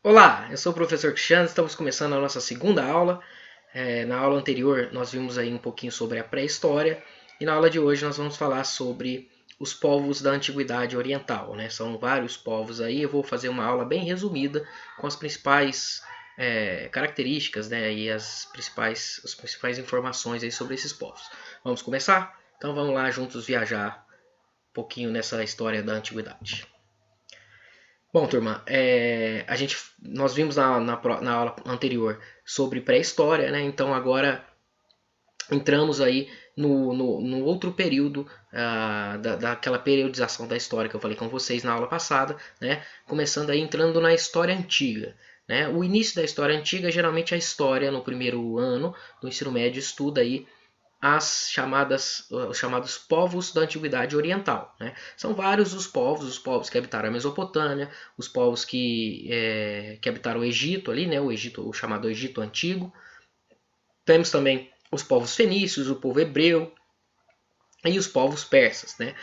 Olá, eu sou o professor Cristiano, estamos começando a nossa segunda aula. Na aula anterior nós vimos aí um pouquinho sobre a pré-história e na aula de hoje nós vamos falar sobre os povos da Antiguidade Oriental, né? São vários povos aí, eu vou fazer uma aula bem resumida com as principais características, né? E as principais informações aí sobre esses povos. Vamos começar? Então vamos lá juntos viajar um pouquinho nessa história da Antiguidade. Bom, turma, nós vimos na aula anterior sobre pré-história, né? Então agora entramos aí no outro período daquela periodização da história que eu falei com vocês na aula passada, né? Começando aí entrando na história antiga. Né? O início da história antiga, geralmente a história no primeiro ano do ensino médio estuda aí os chamados povos da Antiguidade Oriental. Né? São vários os povos que habitaram a Mesopotâmia, os povos que habitaram o Egito ali, né? O chamado Egito Antigo. Temos também os povos fenícios, o povo hebreu e os povos persas. Né?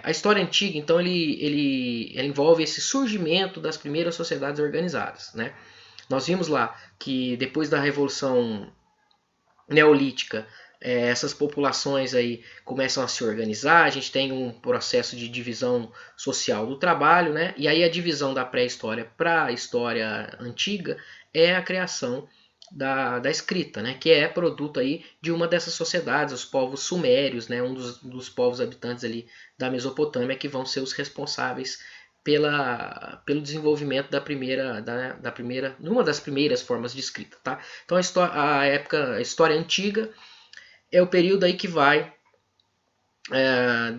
A história antiga, então, ele envolve esse surgimento das primeiras sociedades organizadas. Né? Nós vimos lá que depois da Revolução Neolítica, essas populações aí começam a se organizar, a gente tem um processo de divisão social do trabalho, né? E aí a divisão da pré-história para a história antiga é a criação da escrita, né? Que é produto aí de uma dessas sociedades, os povos sumérios, né? Um dos povos habitantes ali da Mesopotâmia que vão ser os responsáveis pelo desenvolvimento numa das primeiras formas de escrita, tá? Então a história antiga é o período aí que vai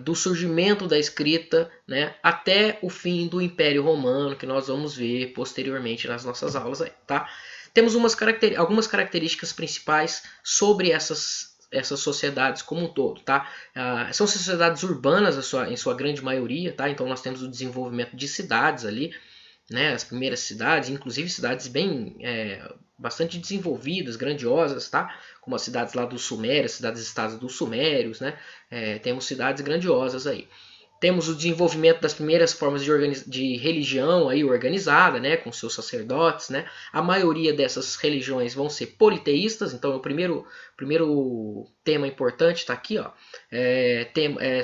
do surgimento da escrita, né, até o fim do Império Romano, que nós vamos ver posteriormente nas nossas aulas aí, tá? Temos algumas características principais sobre essas sociedades como um todo, tá? São sociedades urbanas em sua grande maioria, tá? Então nós temos o desenvolvimento de cidades ali, né? As primeiras cidades, inclusive cidades bastante desenvolvidas, grandiosas, tá? Como as cidades lá dos Sumérios, cidades-estados dos Sumérios, né? Temos cidades grandiosas aí. Temos o desenvolvimento das primeiras formas de religião aí organizada, né, com seus sacerdotes. Né? A maioria dessas religiões vão ser politeístas, então o primeiro tema importante está aqui. Ó,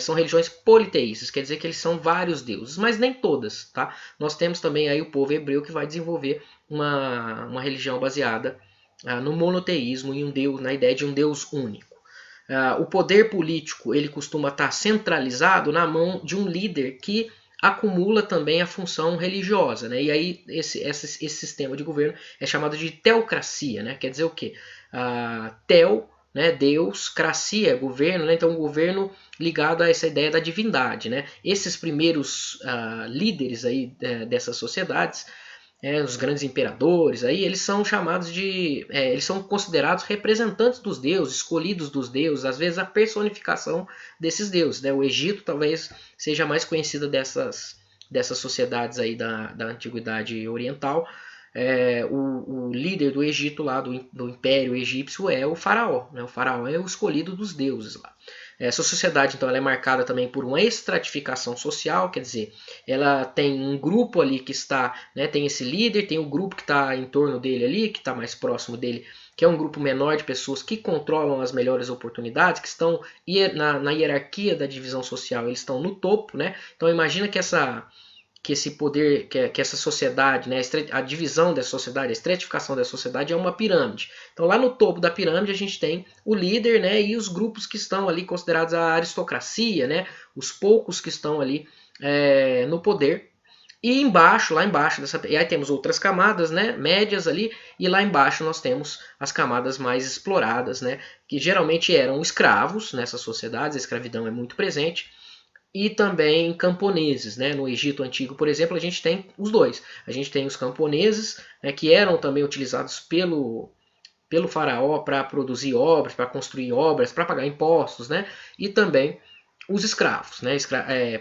são religiões politeístas, quer dizer que eles são vários deuses, mas nem todas. Tá? Nós temos também aí o povo hebreu que vai desenvolver uma religião baseada no monoteísmo e na ideia de um Deus único. O poder político ele costuma estar centralizado na mão de um líder que acumula também a função religiosa. Né? E aí esse sistema de governo é chamado de teocracia. Né? Quer dizer o quê? Teo, né? Deus, cracia, governo, né? Então um governo ligado a essa ideia da divindade. Né? Esses primeiros líderes aí, dessas sociedades, os grandes imperadores, aí eles são chamados eles são considerados representantes dos deuses, escolhidos dos deuses, às vezes a personificação desses deuses. Né? O Egito talvez seja a mais conhecida dessas sociedades aí da Antiguidade Oriental. O líder do Egito lá, do Império Egípcio, é o faraó. Né? O faraó é o escolhido dos deuses lá. Essa sociedade, então, ela é marcada também por uma estratificação social, quer dizer, ela tem um grupo ali que está, né, tem esse líder, tem o grupo que está em torno dele ali, que está mais próximo dele, que é um grupo menor de pessoas que controlam as melhores oportunidades, que estão na hierarquia da divisão social, eles estão no topo, né? Então imagina que esse poder, que essa sociedade, né, a divisão dessa sociedade, a estratificação dessa sociedade é uma pirâmide. Então lá no topo da pirâmide a gente tem o líder, né, e os grupos que estão ali considerados a aristocracia, né, os poucos que estão ali no poder. E lá embaixo e aí temos outras camadas, né, médias ali, e lá embaixo nós temos as camadas mais exploradas, né, que geralmente eram escravos nessas sociedades, a escravidão é muito presente, e também camponeses. Né? No Egito Antigo, por exemplo, a gente tem os dois. A gente tem os camponeses, né, que eram também utilizados pelo faraó para produzir obras, para construir obras, para pagar impostos, né? E também os escravos, né?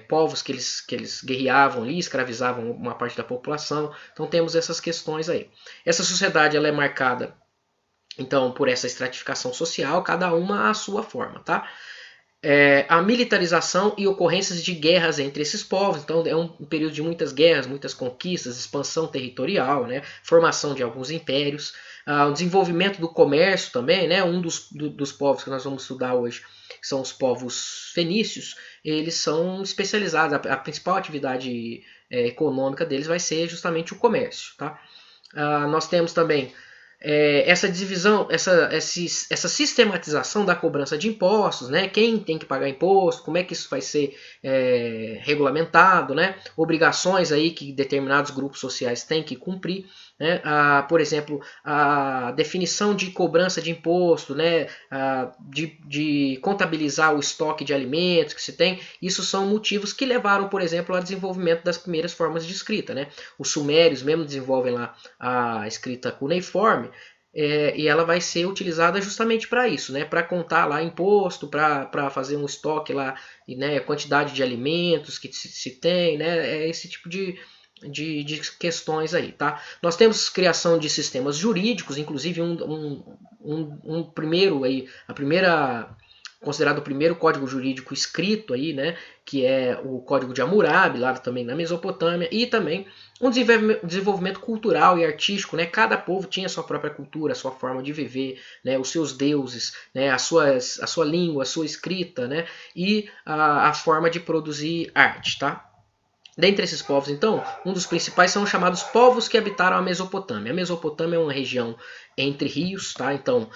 Povos que eles guerreavam ali, escravizavam uma parte da população. Então temos essas questões aí. Essa sociedade ela é marcada então por essa estratificação social, cada uma à sua forma, tá? A militarização e ocorrências de guerras entre esses povos. Então é um período de muitas guerras, muitas conquistas, expansão territorial, né? Formação de alguns impérios, o desenvolvimento do comércio também, né? Um dos povos que nós vamos estudar hoje, que são os povos fenícios, eles são especializados, a principal atividade econômica deles vai ser justamente o comércio. Tá? Nós temos também essa divisão, essa sistematização da cobrança de impostos, né? Quem tem que pagar imposto, como é que isso vai ser regulamentado, né? Obrigações aí que determinados grupos sociais têm que cumprir, né? Por exemplo, a definição de cobrança de imposto, né? De contabilizar o estoque de alimentos que se tem, isso são motivos que levaram, por exemplo, ao desenvolvimento das primeiras formas de escrita, né? Os sumérios mesmo desenvolvem lá a escrita cuneiforme, e ela vai ser utilizada justamente para isso, né? Para contar lá imposto, para fazer um estoque lá, né? Quantidade de alimentos que se tem, né? É esse tipo de questões aí, tá? Nós temos criação de sistemas jurídicos, inclusive um primeiro aí, considerado o primeiro código jurídico escrito aí, né, que é o Código de Hammurabi, lá também na Mesopotâmia, e também um desenvolvimento cultural e artístico, né? Cada povo tinha a sua própria cultura, a sua forma de viver, né? Os seus deuses, né? A sua língua, a sua escrita, né? E a forma de produzir arte, tá? Dentre esses povos, então, um dos principais são os chamados povos que habitaram a Mesopotâmia. A Mesopotâmia é uma região entre rios, tá? Então,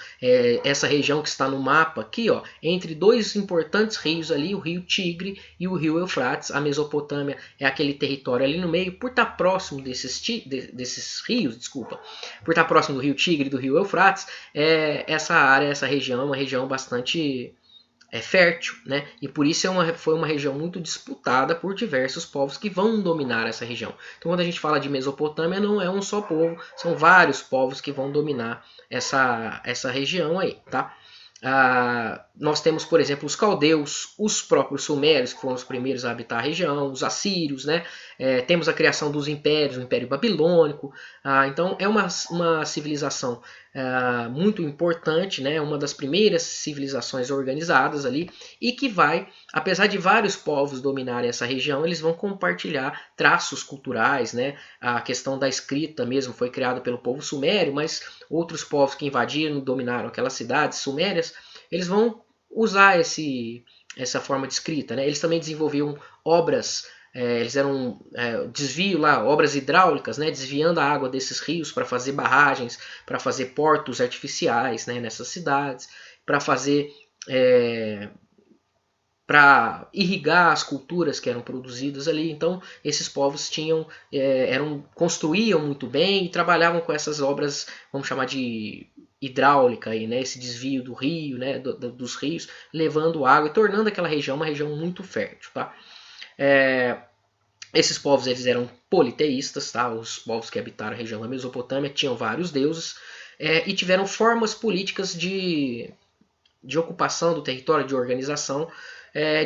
essa região que está no mapa aqui, ó, entre dois importantes rios ali, o rio Tigre e o rio Eufrates. A Mesopotâmia é aquele território ali no meio, por estar próximo desses rios, desculpa, por estar próximo do rio Tigre e do rio Eufrates, essa área, essa região é uma região bastante fértil, né? E por isso foi uma região muito disputada por diversos povos que vão dominar essa região. Então, quando a gente fala de Mesopotâmia, não é um só povo, são vários povos que vão dominar essa região aí, tá? Nós temos, por exemplo, os caldeus, os próprios sumérios, que foram os primeiros a habitar a região, os assírios, né? Temos a criação dos impérios, o Império Babilônico. Então, é uma civilização muito importante, né? Uma das primeiras civilizações organizadas ali, e que vai, apesar de vários povos dominarem essa região, eles vão compartilhar traços culturais, né? A questão da escrita mesmo foi criada pelo povo sumério, mas outros povos que invadiram, dominaram aquelas cidades sumérias, eles vão usar essa forma de escrita, né? Eles também desenvolviam obras, eles eram desvio lá, obras hidráulicas, né? Desviando a água desses rios para fazer barragens, para fazer portos artificiais, né? Nessas cidades, para fazer para irrigar as culturas que eram produzidas ali. Então, esses povos construíam muito bem e trabalhavam com essas obras, vamos chamar de hidráulica, aí, né? Esse desvio do rio, né? Dos rios, levando água e tornando aquela região uma região muito fértil. Tá? Esses povos eles eram politeístas, tá? Os povos que habitaram a região da Mesopotâmia tinham vários deuses e tiveram formas políticas de ocupação do território, de organização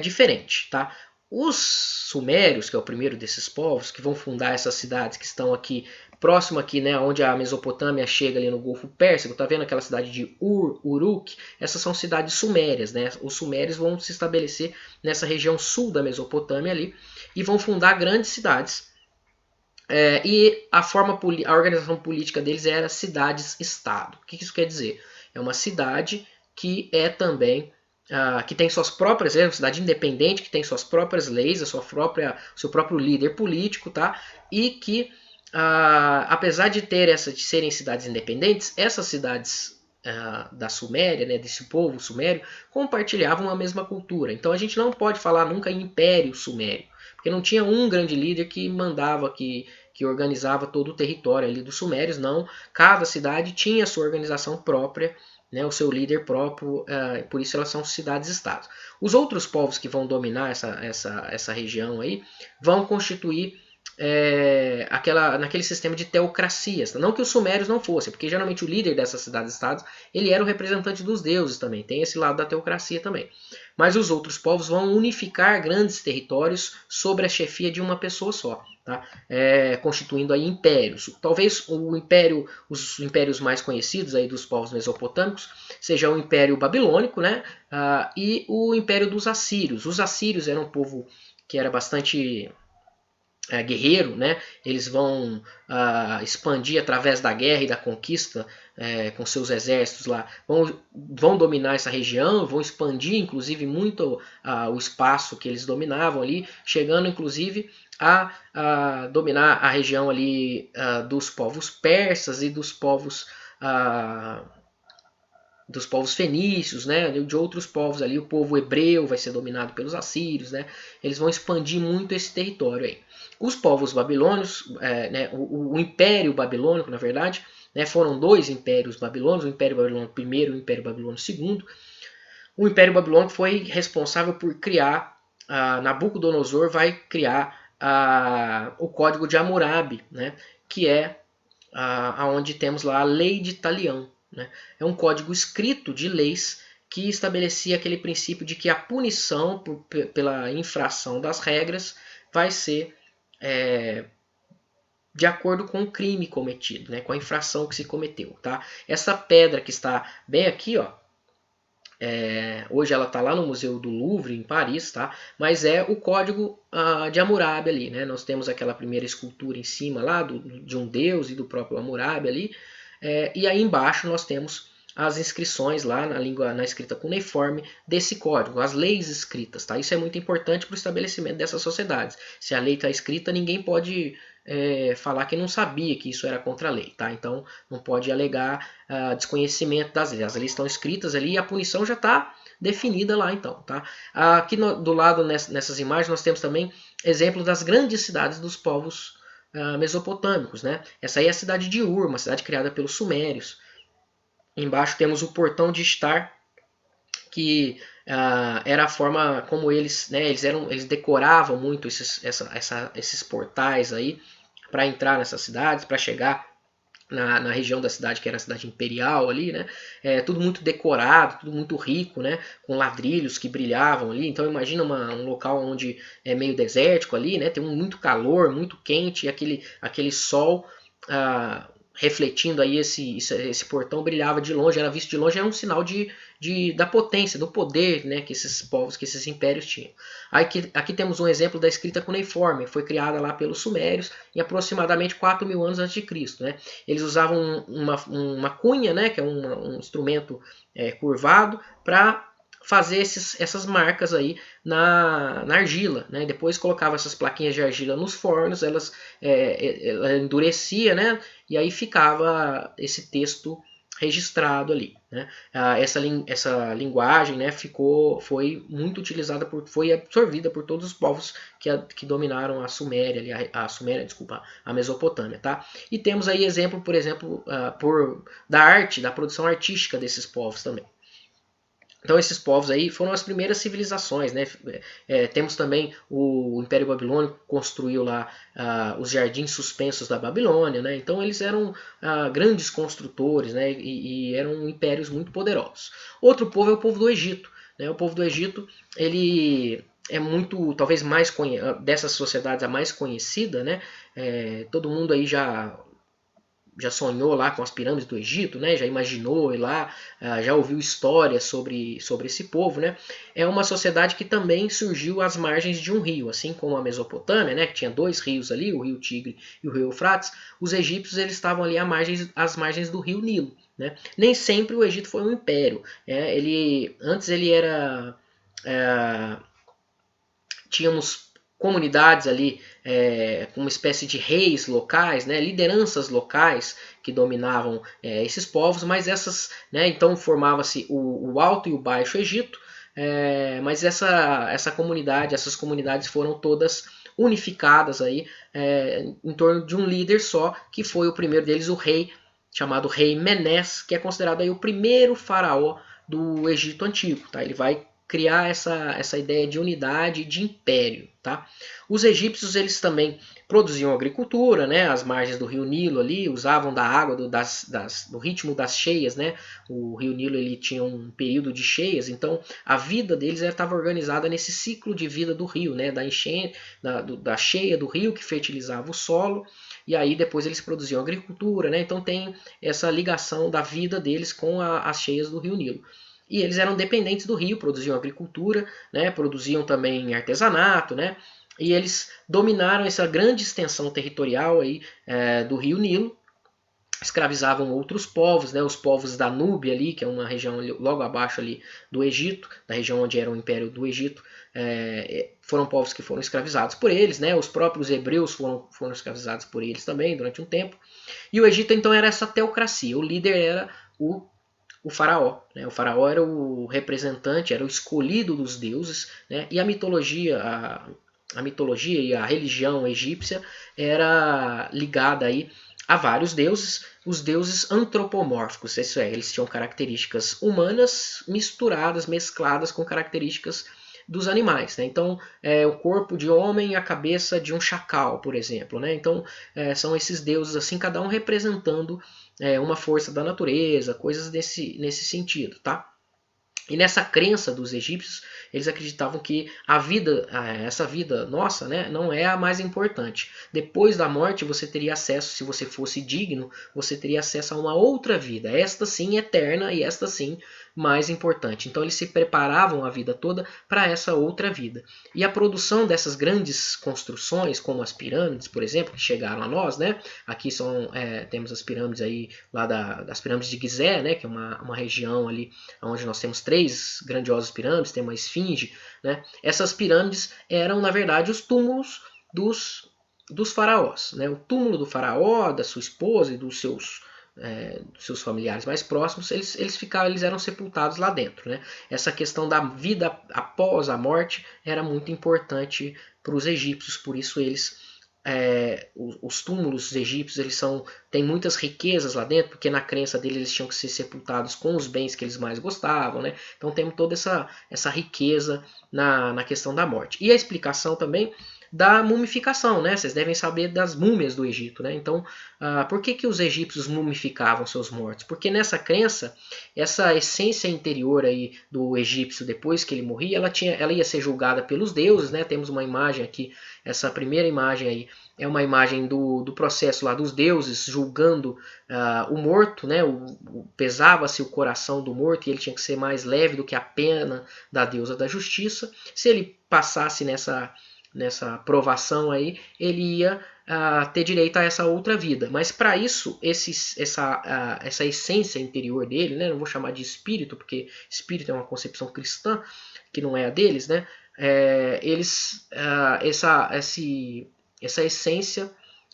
diferente. Tá? Os sumérios, que é o primeiro desses povos, que vão fundar essas cidades que estão aqui, próximo aqui, né, onde a Mesopotâmia chega ali no Golfo Pérsico, tá vendo aquela cidade de Uruk? Essas são cidades sumérias, né? Os sumérios vão se estabelecer nessa região sul da Mesopotâmia ali e vão fundar grandes cidades. E a organização política deles era cidades-estado. O que isso quer dizer? É uma cidade que é também que tem suas próprias leis, uma cidade independente, que tem suas próprias leis, seu próprio líder político, tá? E que, apesar de serem cidades independentes, essas cidades da Suméria, né, desse povo sumério, compartilhavam a mesma cultura. Então a gente não pode falar nunca em Império Sumério, porque não tinha um grande líder que mandava, que organizava todo o território ali dos sumérios, não. Cada cidade tinha a sua organização própria, né, o seu líder próprio, por isso elas são cidades-estados. Os outros povos que vão dominar essa região aí vão constituir naquele sistema de teocracias. Não que os sumérios não fossem, porque geralmente o líder dessas cidades-estados ele era o representante dos deuses também, tem esse lado da teocracia também. Mas os outros povos vão unificar grandes territórios sob a chefia de uma pessoa só, tá? Constituindo aí impérios. Talvez os impérios mais conhecidos aí dos povos mesopotâmicos seja o Império Babilônico, né? E o Império dos Assírios. Os assírios eram um povo que era bastante guerreiro, né? Eles vão expandir através da guerra e da conquista com seus exércitos lá, vão dominar essa região, vão expandir inclusive muito o espaço que eles dominavam ali, chegando inclusive a dominar a região ali dos povos persas e dos povos fenícios, né, de outros povos ali, o povo hebreu vai ser dominado pelos assírios, né, eles vão expandir muito esse território aí. Os povos babilônios, né, o Império Babilônico, na verdade, né, foram dois impérios babilônicos, o Império Babilônico I e o Império Babilônico II. O Império Babilônico foi responsável por criar, Nabucodonosor vai criar o Código de Hammurabi, né, que é onde temos lá a Lei de Talião. Né? É um código escrito de leis que estabelecia aquele princípio de que a punição pela infração das regras vai ser de acordo com o crime cometido, né? Com a infração que se cometeu. Tá? Essa pedra que está bem aqui, ó, hoje ela está lá no Museu do Louvre, em Paris, tá? Mas é o código de Hammurabi ali. Né? Nós temos aquela primeira escultura em cima lá de um deus e do próprio Hammurabi ali. E aí embaixo nós temos as inscrições lá na escrita cuneiforme desse código, as leis escritas. Tá? Isso é muito importante para o estabelecimento dessas sociedades. Se a lei está escrita, ninguém pode falar que não sabia que isso era contra a lei. Tá? Então não pode alegar desconhecimento das leis. As leis estão escritas ali e a punição já está definida lá então. Tá? Aqui do lado nessas imagens nós temos também exemplos das grandes cidades dos povos mesopotâmicos. Né? Essa aí é a cidade de Ur, uma cidade criada pelos sumérios. Embaixo temos o portão de Ishtar, que era a forma como eles decoravam muito esses portais aí para entrar nessas cidades, para chegar na região da cidade, que era a cidade imperial ali, né? Tudo muito decorado, tudo muito rico, né? Com ladrilhos que brilhavam ali. Então imagina um local onde é meio desértico ali, né? Tem muito calor, muito quente, e aquele sol refletindo aí esse portão brilhava de longe, era visto de longe, era um sinal da potência, do poder, né, que esses povos, que esses impérios tinham. Aqui temos um exemplo da escrita cuneiforme, foi criada lá pelos sumérios em aproximadamente 4.000 anos antes de Cristo. Né? Eles usavam uma cunha, né, que é um instrumento curvado, para fazer essas marcas aí na argila. Né? Depois colocava essas plaquinhas de argila nos fornos, ela endurecia, né? E aí ficava esse texto registrado ali. Né? Essa linguagem, né, foi muito utilizada, foi absorvida por todos os povos que dominaram a Suméria, a Mesopotâmia. Tá? E temos aí exemplo, por exemplo, da arte, da produção artística desses povos também. Então esses povos aí foram as primeiras civilizações. Né? Temos também o Império Babilônico, que construiu lá os jardins suspensos da Babilônia. Né? Então eles eram grandes construtores, né? e eram impérios muito poderosos. Outro povo é o povo do Egito. Né? O povo do Egito ele é muito, talvez dessas sociedades a mais conhecida. Né? Todo mundo aí já sonhou lá com as pirâmides do Egito, né? Já imaginou ir lá, já ouviu histórias sobre esse povo. Né? É uma sociedade que também surgiu às margens de um rio, assim como a Mesopotâmia, né? Que tinha dois rios ali, o rio Tigre e o rio Eufrates. Os egípcios eles estavam ali às margens do rio Nilo. Né? Nem sempre o Egito foi um império. Antes ele era... tínhamos comunidades ali com uma espécie de reis locais, né, lideranças locais que dominavam esses povos, mas então formava-se o Alto e o Baixo Egito, mas essas comunidades foram todas unificadas aí em torno de um líder só, que foi o primeiro deles, o rei chamado Rei Menés, que é considerado aí o primeiro faraó do Egito Antigo. Tá? Ele vai criar essa ideia de unidade e de império. Tá? Os egípcios eles também produziam agricultura, né, às margens do rio Nilo ali, usavam da água do ritmo das cheias, né, o rio Nilo ele tinha um período de cheias, então a vida deles estava organizada nesse ciclo de vida do rio, né, da enchente, da cheia do rio que fertilizava o solo, e aí depois eles produziam agricultura, né, então tem essa ligação da vida deles com as cheias do rio Nilo. E eles eram dependentes do rio, produziam agricultura, né, produziam também artesanato, né, e eles dominaram essa grande extensão territorial aí, do rio Nilo, escravizavam outros povos, né, os povos da Núbia ali, que é uma região logo abaixo ali do Egito, da região onde era o Império do Egito, foram povos que foram escravizados por eles, né, os próprios hebreus foram escravizados por eles também durante um tempo, e o Egito então era essa teocracia, o líder era o faraó, né? O faraó era o representante, era o escolhido dos deuses, né? E a mitologia e a religião egípcia era ligada aí a vários deuses, os deuses antropomórficos, isso é, eles tinham características humanas misturadas, mescladas com características dos animais, né? Então, o corpo de homem e a cabeça de um chacal, por exemplo, né? Então, são esses deuses assim, cada um representando uma força da natureza, coisas nesse sentido, tá? E nessa crença dos egípcios, eles acreditavam que essa vida nossa, né, não é a mais importante. Depois da morte, você teria acesso, se você fosse digno, você teria acesso a uma outra vida. Esta sim eterna e esta sim mais importante. Então eles se preparavam a vida toda para essa outra vida. E a produção dessas grandes construções, como as pirâmides, por exemplo, que chegaram a nós, né? Aqui temos as pirâmides aí lá das pirâmides de Gizé, né? Que é uma região ali onde nós temos 3 grandiosas pirâmides, tem uma esfinge, né? Essas pirâmides eram, na verdade, os túmulos dos faraós, né? O túmulo do faraó, da sua esposa e dos seus familiares mais próximos, eles eram sepultados lá dentro, né? Essa questão da vida após a morte era muito importante para os egípcios, por isso os túmulos egípcios têm muitas riquezas lá dentro, porque na crença deles eles tinham que ser sepultados com os bens que eles mais gostavam, né? Então temos toda essa riqueza na questão da morte. E a explicação também da mumificação, né? Vocês devem saber das múmias do Egito, né? Então, por que os egípcios mumificavam seus mortos? Porque nessa crença, essa essência interior aí do egípcio, depois que ele morria, ela ia ser julgada pelos deuses, né? Temos uma imagem aqui, essa primeira imagem aí é uma imagem do processo lá dos deuses julgando o morto, né? Pesava-se o coração do morto e ele tinha que ser mais leve do que a pena da deusa da justiça. Se ele passasse nessa provação aí, ele ia ter direito a essa outra vida. Mas para isso, essa essência interior dele, né, não vou chamar de espírito, porque espírito é uma concepção cristã, que não é a deles, né, essa essência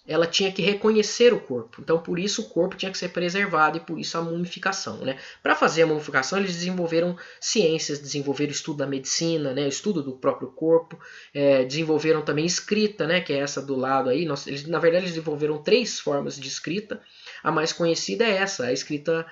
ela tinha que reconhecer o corpo. Então, por isso, o corpo tinha que ser preservado e por isso a mumificação, né? Para fazer a mumificação, eles desenvolveram ciências, desenvolveram estudo da medicina, né? Estudo do próprio corpo, desenvolveram também escrita, né? Que é essa do lado aí. Na verdade, eles desenvolveram 3 formas de escrita. A mais conhecida é essa, a escrita,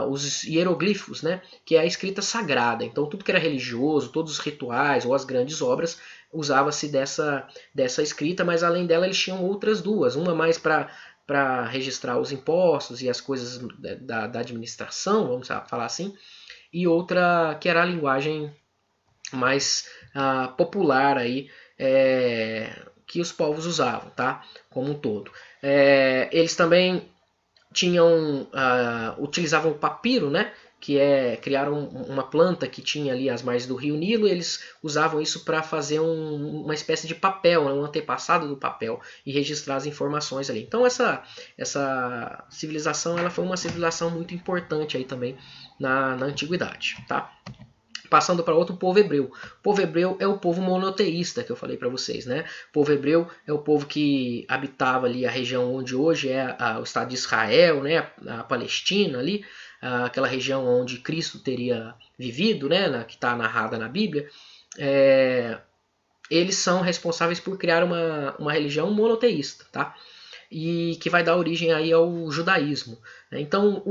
os hieroglifos, né? Que é a escrita sagrada. Então, tudo que era religioso, todos os rituais ou as grandes obras, usava-se dessa escrita, mas além dela eles tinham outras 2, uma mais para registrar os impostos e as coisas da administração, vamos falar assim, e outra que era a linguagem mais popular aí, que os povos usavam, tá? Como um todo. Eles também utilizavam o papiro, né? Criaram uma planta que tinha ali as margens do rio Nilo, e eles usavam isso para fazer uma espécie de papel, né, um antepassado do papel, e registrar as informações ali. Então essa civilização ela foi uma civilização muito importante aí também na antiguidade, tá? Passando para outro, povo hebreu. O povo hebreu é o povo monoteísta que eu falei para vocês, né? O povo hebreu é o povo que habitava ali a região onde hoje é o Estado de Israel, né? A Palestina ali, aquela região onde Cristo teria vivido, né? Que está narrada na Bíblia. Eles são responsáveis por criar uma religião monoteísta, tá? E que vai dar origem aí ao judaísmo. Então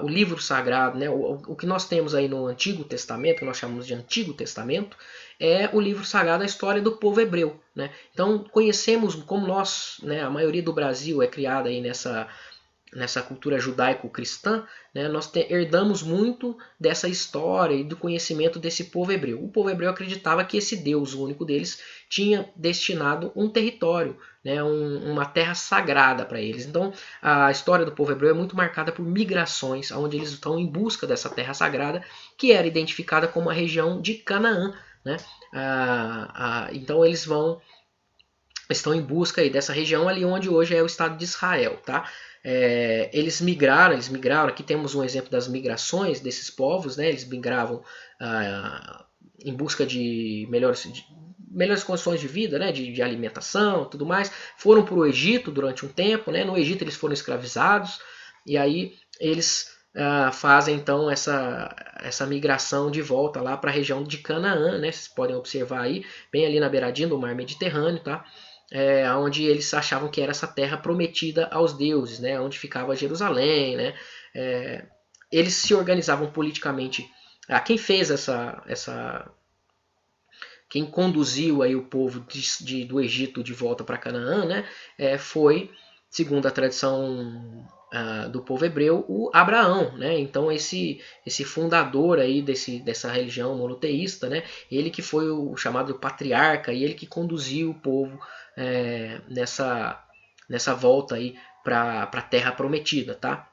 o livro sagrado, né, o que nós temos aí no Antigo Testamento, que nós chamamos de Antigo Testamento, é o livro sagrado, a história do povo hebreu. Né? Então conhecemos, como nós, né, a maioria do Brasil é criada aí nessa cultura judaico-cristã, né, nós herdamos muito dessa história e do conhecimento desse povo hebreu. O povo hebreu acreditava que esse Deus, o único deles, tinha destinado um território, né, uma terra sagrada para eles. Então, a história do povo hebreu é muito marcada por migrações, onde eles estão em busca dessa terra sagrada, que era identificada como a região de Canaã. Né? Então, eles estão em busca aí dessa região ali onde hoje é o Estado de Israel. Tá? Eles migraram, aqui temos um exemplo das migrações desses povos, né? Eles migravam em busca de melhores condições de vida, né? de alimentação, tudo mais, foram para o Egito durante um tempo, né? No Egito eles foram escravizados, e aí eles fazem então essa migração de volta lá para a região de Canaã, né? Vocês podem observar aí, bem ali na beiradinha do mar Mediterrâneo, tá? Onde eles achavam que era essa terra prometida aos deuses, né, onde ficava Jerusalém. Né, eles se organizavam politicamente. Quem fez quem conduziu aí o povo do Egito de volta para Canaã, né, foi, segundo a tradição do povo hebreu, o Abraão. Né? Então esse fundador aí dessa religião monoteísta, né, ele que foi o chamado patriarca e ele que conduziu o povo nessa volta aí para a Terra Prometida, tá?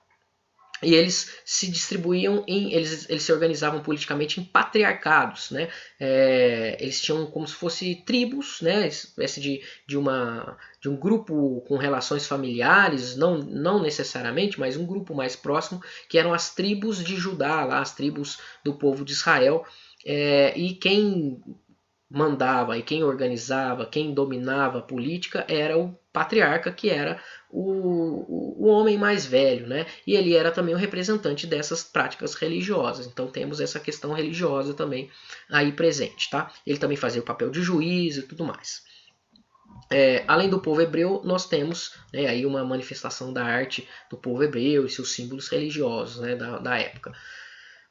E eles se distribuíam eles se organizavam politicamente em patriarcados, né? Eles tinham como se fosse tribos, né? Espécie de um grupo com relações familiares, não necessariamente, mas um grupo mais próximo, que eram as tribos de Judá, lá, as tribos do povo de Israel. E quem mandava e quem organizava, quem dominava a política era o patriarca, que era o homem mais velho, né? E ele era também o representante dessas práticas religiosas. Então temos essa questão religiosa também aí presente, tá? Ele também fazia o papel de juiz e tudo mais. Além do povo hebreu, nós temos, né, aí uma manifestação da arte do povo hebreu e seus símbolos religiosos, né, da época.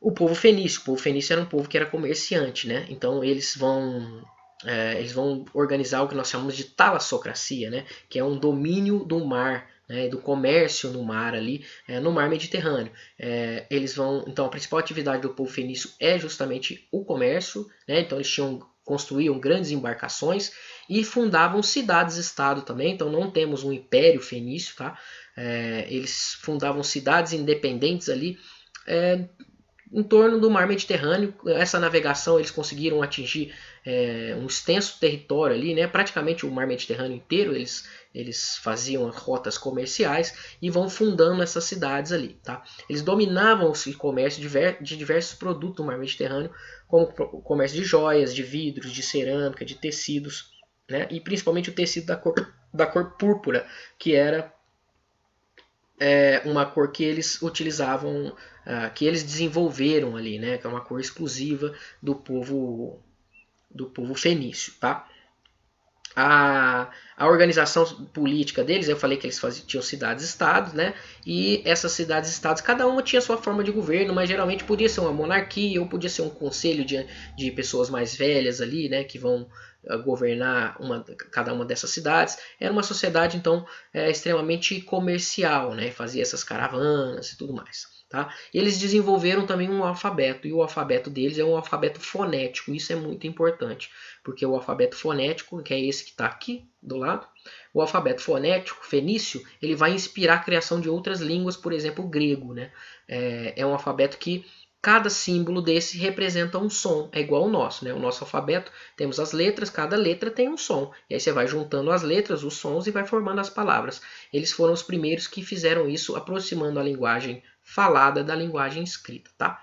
O povo fenício era um povo que era comerciante, né? Então eles vão organizar o que nós chamamos de talassocracia, né? Que é um domínio do mar, né? Do comércio no mar ali, no mar Mediterrâneo. Então a principal atividade do povo fenício é justamente o comércio, né? Então eles construíam grandes embarcações e fundavam cidades-estado também. Então não temos um império fenício, tá? Eles fundavam cidades independentes ali, em torno do mar Mediterrâneo. Essa navegação eles conseguiram atingir um extenso território ali, né? Praticamente o mar Mediterrâneo inteiro eles faziam rotas comerciais e vão fundando essas cidades ali. Tá? Eles dominavam o comércio de diversos produtos do mar Mediterrâneo, como o comércio de joias, de vidros, de cerâmica, de tecidos, né? E principalmente o tecido da cor púrpura, que era uma cor que eles utilizavam, que eles desenvolveram ali, né? Que é uma cor exclusiva do povo fenício, tá? A organização política deles, eu falei que eles tinham cidades-estados, né? E essas cidades-estados, cada uma tinha sua forma de governo, mas geralmente podia ser uma monarquia ou podia ser um conselho de pessoas mais velhas ali, né? Que vão governar cada uma dessas cidades. Era uma sociedade, então, extremamente comercial, né? Fazia essas caravanas e tudo mais. Tá? Eles desenvolveram também um alfabeto, e o alfabeto deles é um alfabeto fonético. Isso é muito importante, porque o alfabeto fonético, que é esse que está aqui do lado, o alfabeto fonético fenício, ele vai inspirar a criação de outras línguas, por exemplo, o grego. Né? É um alfabeto que cada símbolo desse representa um som, é igual ao nosso. Né? O nosso alfabeto, temos as letras, cada letra tem um som. E aí você vai juntando as letras, os sons e vai formando as palavras. Eles foram os primeiros que fizeram isso, aproximando a linguagem falada da linguagem escrita. Tá?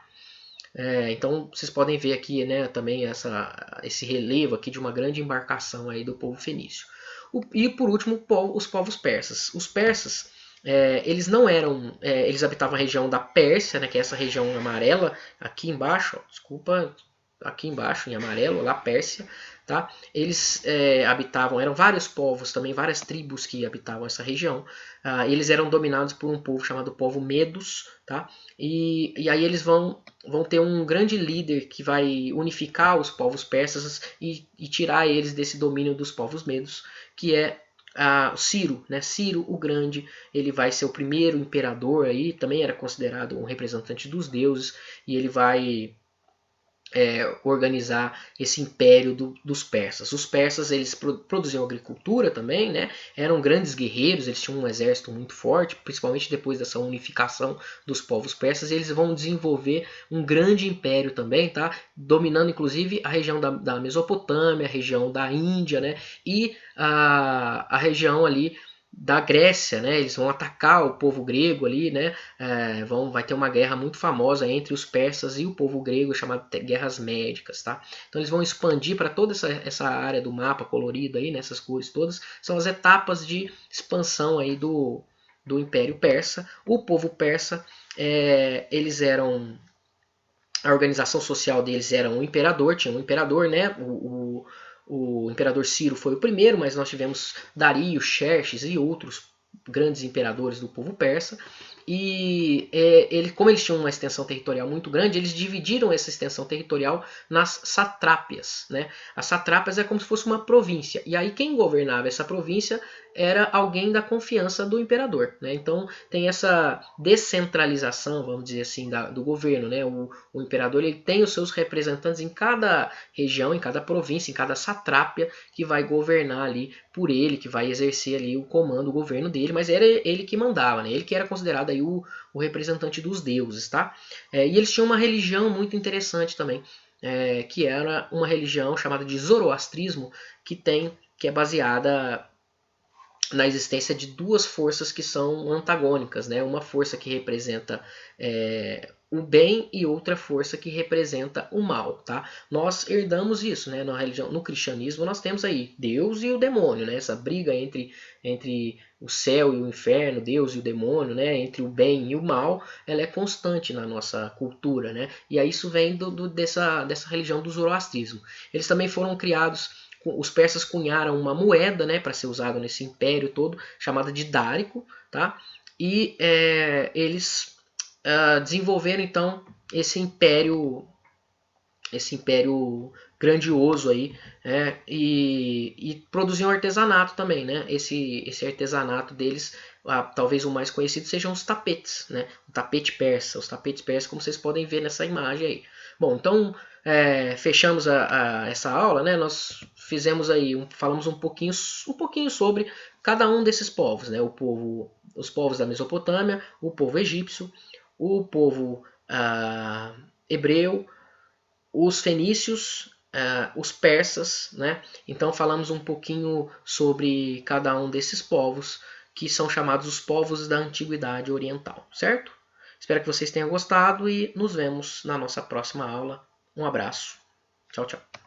Então vocês podem ver aqui, né, também esse relevo aqui de uma grande embarcação aí do povo fenício. E por último, os povos persas. Os persas, eles não eram, eles habitavam a região da Pérsia, né, que é essa região amarela aqui embaixo, ó, desculpa, aqui embaixo em amarelo, lá Pérsia, tá? Eles habitavam, eram vários povos também, várias tribos que habitavam essa região. Eles eram dominados por um povo chamado povo Medos, tá? E aí eles vão ter um grande líder que vai unificar os povos persas e tirar eles desse domínio dos povos medos, que é Ciro, né? Ciro o Grande. Ele vai ser o primeiro imperador aí, também era considerado um representante dos deuses, e ele vai organizar esse império dos persas. Os persas, eles produziam agricultura também, né? Eram grandes guerreiros, eles tinham um exército muito forte, principalmente depois dessa unificação dos povos persas. Eles vão desenvolver um grande império também, tá? Dominando inclusive a região da Mesopotâmia, a região da Índia, né? E a região ali da Grécia, né? Eles vão atacar o povo grego ali, né? Vai ter uma guerra muito famosa entre os persas e o povo grego, chamada Guerras Médicas, tá? Então eles vão expandir para toda essa área do mapa colorido aí, nessas cores todas, são as etapas de expansão aí do Império Persa. O povo persa, eles eram, a organização social deles era um imperador, tinha um imperador, né? O imperador Ciro foi o primeiro, mas nós tivemos Dario, Xerxes e outros grandes imperadores do povo persa. E como eles tinham uma extensão territorial muito grande, eles dividiram essa extensão territorial nas satrápias, né? As satrápias é como se fosse uma província. E aí quem governava essa província era alguém da confiança do imperador, né? Então tem essa descentralização, vamos dizer assim, do governo, né? O imperador, ele tem os seus representantes em cada região, em cada província, em cada satrápia, que vai governar ali por ele, que vai exercer ali o comando, o governo dele, mas era ele que mandava, né? Ele que era considerado aí o representante dos deuses, tá? E eles tinham uma religião muito interessante também, que era uma religião chamada de zoroastrismo, que é baseada na existência de duas forças que são antagônicas, né? Uma força que representa o bem e outra força que representa o mal, tá? Nós herdamos isso, né? Na religião, no cristianismo nós temos aí Deus e o demônio, né? Essa briga entre o céu e o inferno, Deus e o demônio, né? Entre o bem e o mal, ela é constante na nossa cultura, né? E aí isso vem dessa religião do zoroastrismo. Eles também foram criados, os persas cunharam uma moeda, né, para ser usada nesse império todo, chamada de dárico, tá? E eles desenvolveram então esse império grandioso aí, e produziam artesanato também, né? Esse artesanato deles, talvez o mais conhecido sejam os tapetes, né? O tapete persa, os tapetes persas, como vocês podem ver nessa imagem aí. Bom, então fechamos essa aula, né? Nós fizemos aí, falamos um pouquinho sobre cada um desses povos, né? Os povos da Mesopotâmia, o povo egípcio, o povo hebreu, os fenícios, os persas, né? Então falamos um pouquinho sobre cada um desses povos, que são chamados os povos da Antiguidade Oriental, certo? Espero que vocês tenham gostado e nos vemos na nossa próxima aula. Um abraço. Tchau, tchau.